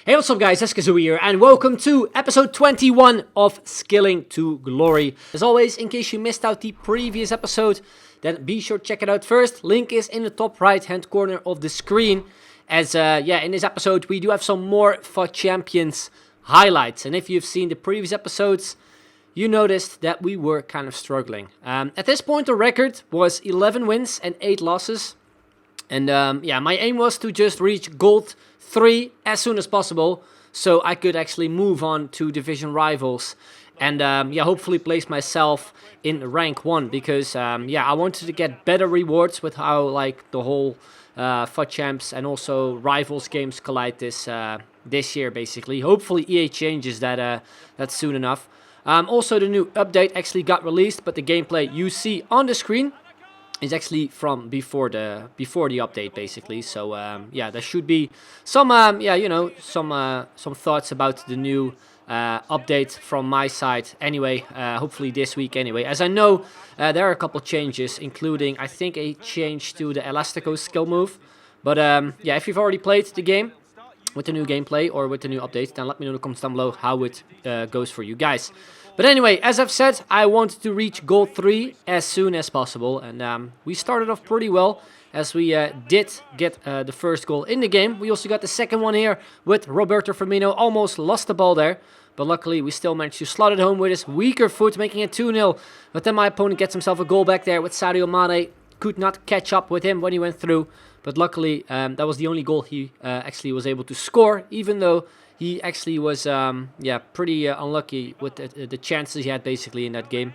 Hey, what's up guys, 𝐻𝐤𝐤 here, and welcome to episode 21 of Skilling to Glory. As always, in case you missed out the previous episode, then be sure to check it out first. Link is in the top right hand corner of the screen. As in this episode we do have some more Fut Champions highlights. And if you've seen the previous episodes, you noticed that we were kind of struggling. At this point the record was 11 wins and 8 losses. And my aim was to just reach Gold 3 as soon as possible, so I could actually move on to division rivals and hopefully place myself in rank 1, because I wanted to get better rewards with how like the whole Fut Champs and also rivals games collide this year basically. Hopefully EA changes that soon enough. Also the new update actually got released, but the gameplay you see on the screen is actually from before the update basically. So there should be some some thoughts about the new update from my side anyway, hopefully this week anyway, as I know there are a couple changes, including I think a change to the elastico skill move. But if you've already played the game with the new gameplay or with the new update, then let me know in the comments down below how it goes for you guys. But anyway, as I've said, I wanted to reach Gold 3 as soon as possible. And we started off pretty well, as we did get the first goal in the game. We also got the second one here with Roberto Firmino. Almost lost the ball there, but luckily we still managed to slot it home with his weaker foot, making it 2-0. But then my opponent gets himself a goal back there with Sadio Mane. Could not catch up with him when he went through. But luckily, that was the only goal he actually was able to score, even though he actually was pretty unlucky with the chances he had basically in that game,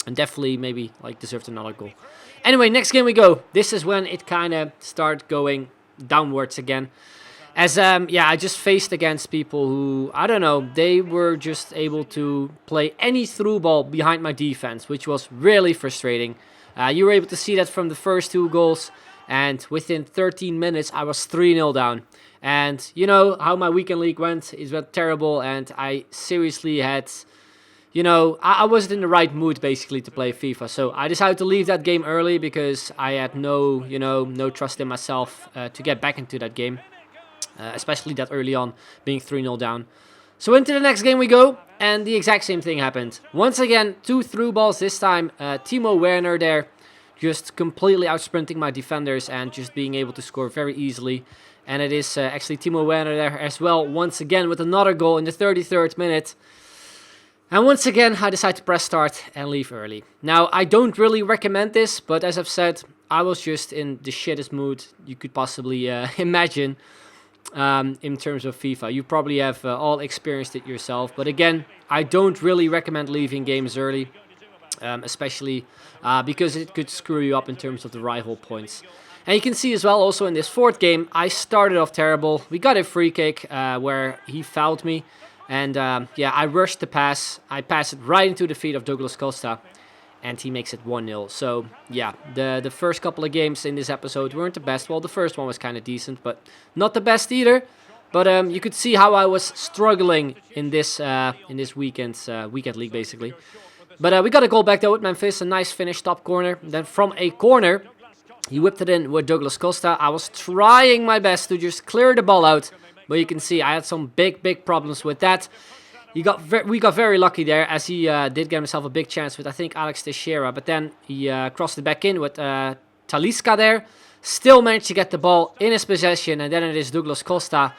and definitely maybe like deserved another goal. Anyway, next game we go. This is when it kind of started going downwards again, as I just faced against people who, I don't know, they were just able to play any through ball behind my defense, which was really frustrating. You were able to see that from the first 2 goals, and within 13 minutes I was 3-0 down. And you know how my weekend league went. It went terrible, and I seriously had, I wasn't in the right mood basically to play FIFA. So I decided to leave that game early because I had no trust in myself to get back into that game, especially that early on, being 3-0 down. So into the next game we go, and the exact same thing happened. Once again, 2 through balls this time. Timo Werner there, just completely outsprinting my defenders and just being able to score very easily. And it is actually Timo Werner there as well, once again with another goal in the 33rd minute. And once again, I decide to press start and leave early. Now, I don't really recommend this, but as I've said, I was just in the shittest mood you could possibly imagine in terms of FIFA. You probably have all experienced it yourself. But again, I don't really recommend leaving games early, especially because it could screw you up in terms of the rival points. And you can see as well, also in this 4th game, I started off terrible. We got a free kick where he fouled me. And I rushed the pass. I passed it right into the feet of Douglas Costa. And he makes it 1-0. So, yeah, the first couple of games in this episode weren't the best. Well, the first one was kind of decent, but not the best either. But you could see how I was struggling in this weekend league, basically. But we got a goal back though with Memphis. A nice finish, top corner. Then from a corner, he whipped it in with Douglas Costa. I was trying my best to just clear the ball out, but you can see I had some big problems with that. We got very lucky there, as he did get himself a big chance with, I think, Alex Teixeira. But then he crossed it back in with Talisca there. Still managed to get the ball in his possession, and then it is Douglas Costa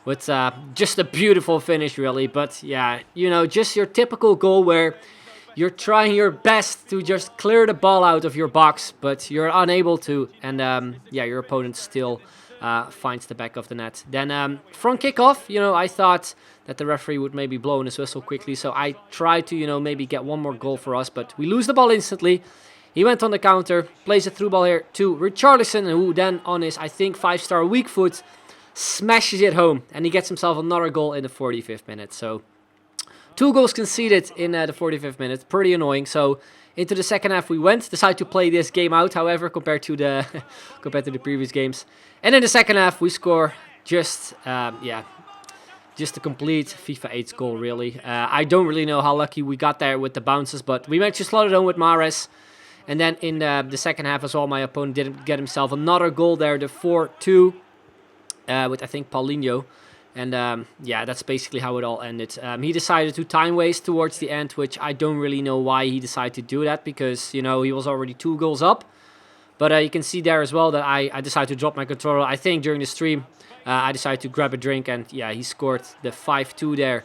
with just a beautiful finish, really. But yeah, just your typical goal where you're trying your best to just clear the ball out of your box, but you're unable to, and your opponent still finds the back of the net. Then from kickoff, I thought that the referee would maybe blow in his whistle quickly, so I tried to, maybe get one more goal for us, but we lose the ball instantly. He went on the counter, plays a through ball here to Richarlison, who then on his, I think, 5-star weak foot, smashes it home, and he gets himself another goal in the 45th minute. So 2 goals conceded in the 45th minute, pretty annoying. So into the second half we went, decided to play this game out, however, compared to the previous games. And in the second half we score just a complete FIFA 8 goal, really. I don't really know how lucky we got there with the bounces, but we managed to slot it on with Mahrez. And then in the second half as well, my opponent did get himself another goal there, the 4-2, with I think Paulinho. And yeah, that's basically how it all ended. He decided to time waste towards the end, which I don't really know why he decided to do that, because, you know, he was already 2 goals up. But you can see there as well that I decided to drop my controller. I think during the stream, I decided to grab a drink, and yeah, he scored the 5-2 there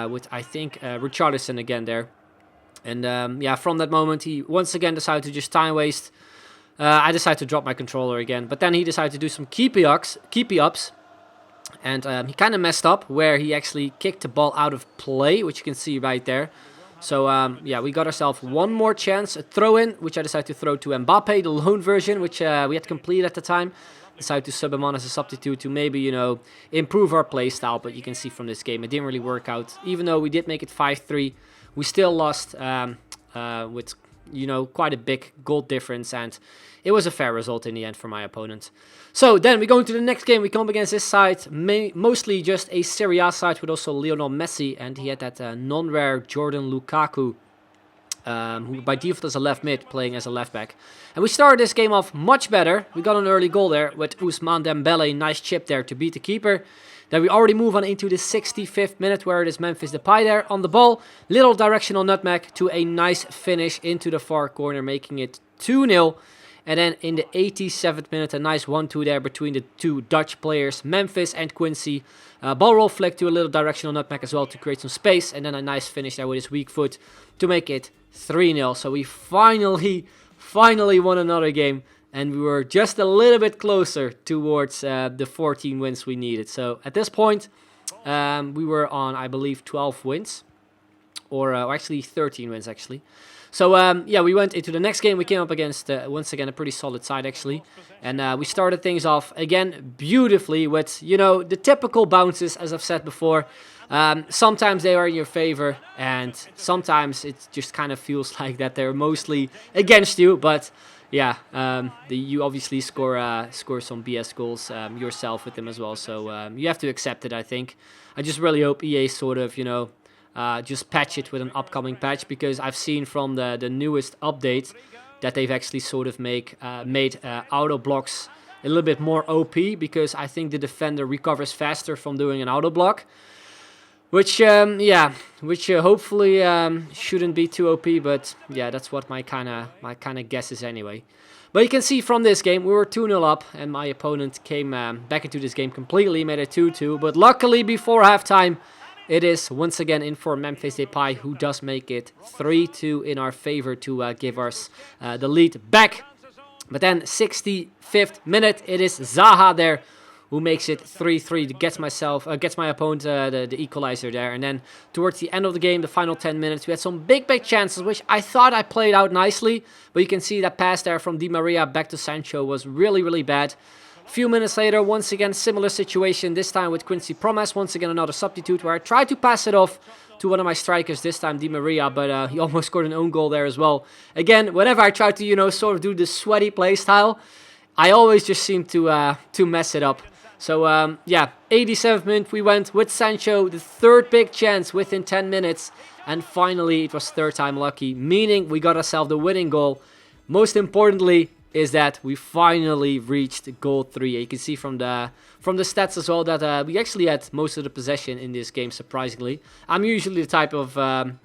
with, I think, Richarlison again there. And yeah, from that moment, he once again decided to just time waste. I decided to drop my controller again, but then he decided to do some keepy ups. And he kind of messed up where he actually kicked the ball out of play, which you can see right there. So yeah, we got ourselves one more chance, a throw-in, which I decided to throw to Mbappe, the loan version, which we had completed at the time. Decided to sub him on as a substitute to maybe, you know, improve our play style. But you can see from this game, it didn't really work out. Even though we did make it 5-3, we still lost with, you know, quite a big goal difference. And it was a fair result in the end for my opponent. So then we go into the next game. We come up against this side, mostly just a Serie A side with also Lionel Messi. And he had that non-rare Jordan Lukaku, who by default is a left mid, playing as a left back. And we started this game off much better. We got an early goal there with Ousmane Dembele. Nice chip there to beat the keeper. Then we already move on into the 65th minute, where it is Memphis Depay there on the ball. Little directional nutmeg to a nice finish into the far corner, making it 2-0. And then in the 87th minute, a nice 1-2 there between the 2 Dutch players, Memphis and Quincy. Ball roll flick to a little directional nutmeg as well to create some space. And then a nice finish there with his weak foot to make it 3-0. So we finally won another game. And we were just a little bit closer towards the 14 wins we needed. So at this point, we were on, I believe, 12 wins. Or actually 13 wins, actually. So, yeah, we went into the next game. We came up against, once again, a pretty solid side, actually. And we started things off, again, beautifully with, you know, the typical bounces, as I've said before. Sometimes they are in your favor, and sometimes it just kind of feels like that they're mostly against you. But, yeah, you obviously score some BS goals yourself with them as well. So you have to accept it, I think. I just really hope EA sort of, you know, just patch it with an upcoming patch, because I've seen from the newest update that they've actually sort of made auto blocks a little bit more OP, because I think the defender recovers faster from doing an auto block, which hopefully shouldn't be too OP, but yeah, that's what my kind of guess is anyway. But you can see from this game, we were 2-0 up, and my opponent came back into this game completely, made it 2-2, but luckily before halftime, it is once again in for Memphis Depay, who does make it 3-2 in our favor to give us the lead back. But then 65th minute, it is Zaha there who makes it 3-3, gets my opponent the equalizer there. And then towards the end of the game, the final 10 minutes, we had some big chances, which I thought I played out nicely. But you can see that pass there from Di Maria back to Sancho was really bad. A few minutes later, once again, similar situation, this time with Quincy Promes. Once again, another substitute where I tried to pass it off to one of my strikers, this time Di Maria, but he almost scored an own goal there as well. Again, whenever I try to, you know, sort of do this sweaty play style, I always just seem to mess it up. So, yeah, 87th minute, we went with Sancho, the third big chance within 10 minutes. And finally, it was third time lucky, meaning we got ourselves the winning goal. Most importantly, is that we finally reached goal 3. You can see from the stats as well that we actually had most of the possession in this game, surprisingly. I'm usually the type of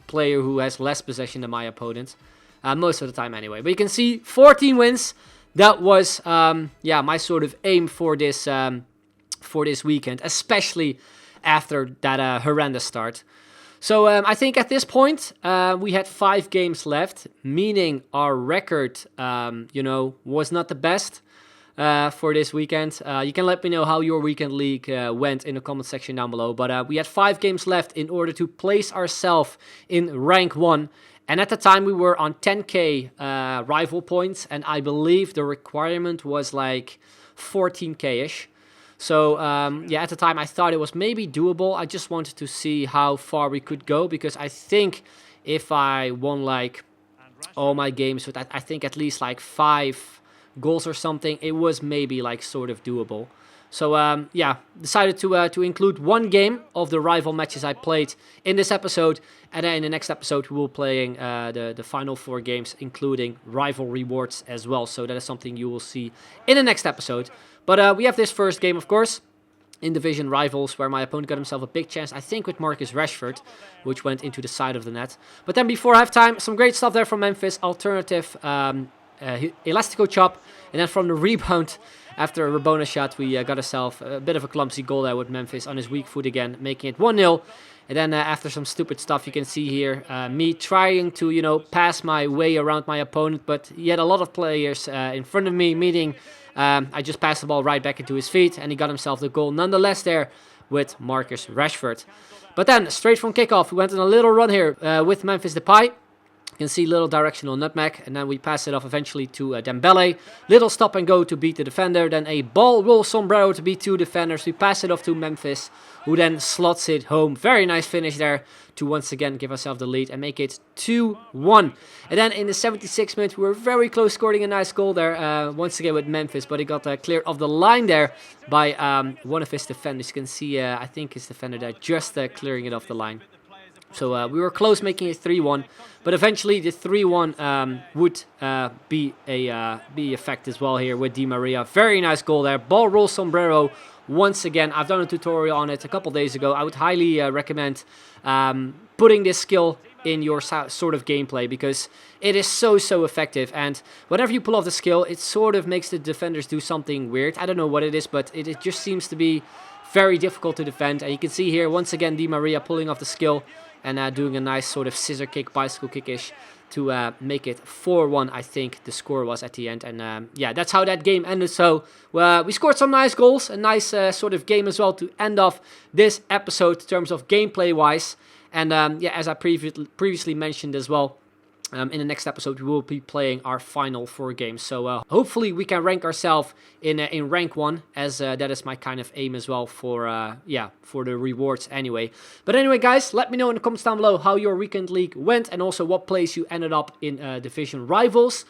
player who has less possession than my opponent, most of the time anyway. But you can see 14 wins. That was yeah, my sort of aim for this weekend, especially after that horrendous start. So I think at this point, we had 5 games left, meaning our record, you know, was not the best for this weekend. You can let me know how your weekend league went in the comment section down below. But we had 5 games left in order to place ourselves in rank 1. And at the time, we were on 10k rival points, and I believe the requirement was like 14k-ish. So, yeah, at the time I thought it was maybe doable. I just wanted to see how far we could go, because I think if I won like all my games with, I think at least like 5 goals or something, it was maybe like sort of doable. So, yeah, decided to include 1 game of the rival matches I played in this episode. And then in the next episode, we will be playing the final 4 games, including rival rewards as well. So that is something you will see in the next episode. But we have this first game, of course. in division rivals, where my opponent got himself a big chance, I think with Marcus Rashford, which went into the side of the net. But then before halftime, some great stuff there from Memphis. Alternative elastico chop, and then from the rebound after a Rabona shot, we got ourselves a bit of a clumsy goal there with Memphis on his weak foot again, making it 1-0. And then after some stupid stuff, you can see here me trying to, you know, pass my way around my opponent, but he had a lot of players in front of me, meaning I just passed the ball right back into his feet, and he got himself the goal nonetheless there with Marcus Rashford. But then, straight from kickoff, we went on a little run here with Memphis Depay. You can see little directional nutmeg, and then we pass it off eventually to Dembele. Little stop and go to beat the defender, then a ball roll sombrero to beat 2 defenders. We pass it off to Memphis, who then slots it home. Very nice finish there to once again give ourselves the lead and make it 2-1. And then in the 76th minute, we were very close scoring a nice goal there, once again with Memphis, but he got cleared off the line there by one of his defenders. You can see, I think his defender there just clearing it off the line. So we were close making it 3-1, but eventually the 3-1 would be a fact as well here with Di Maria. Very nice goal there. Ball roll sombrero once again. I've done a tutorial on it a couple days ago. I would highly recommend putting this skill in your sort of gameplay, because it is so effective, and whenever you pull off the skill, it sort of makes the defenders do something weird. I don't know what it is, but it just seems to be very difficult to defend. And you can see here once again Di Maria pulling off the skill and doing a nice sort of scissor kick, bicycle kick-ish to make it 4-1, I think the score was at the end. And yeah, that's how that game ended. So we scored some nice goals, a nice sort of game as well to end off this episode in terms of gameplay-wise. And yeah, as I previously mentioned as well, in the next episode, we will be playing our final 4 games. So hopefully we can rank ourselves in rank 1, as that is my kind of aim as well for yeah, for the rewards anyway. But anyway, guys, let me know in the comments down below how your weekend league went, and also what place you ended up in division rivals.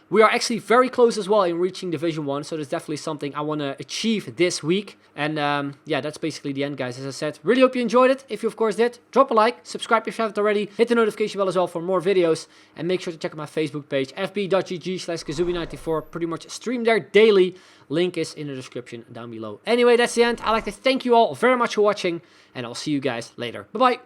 We are actually very close as well in reaching Division 1, so that's definitely something I want to achieve this week. And yeah, that's basically the end, guys. As I said, really hope you enjoyed it. If you, of course, did, drop a like, subscribe if you haven't already, hit the notification bell as well for more videos, and make sure to check out my Facebook page, fb.gg/𝐋𝐢𝐤𝐞. Pretty much stream there daily. Link is in the description down below. Anyway, that's the end. I'd like to thank you all very much for watching, and I'll see you guys later. Bye-bye.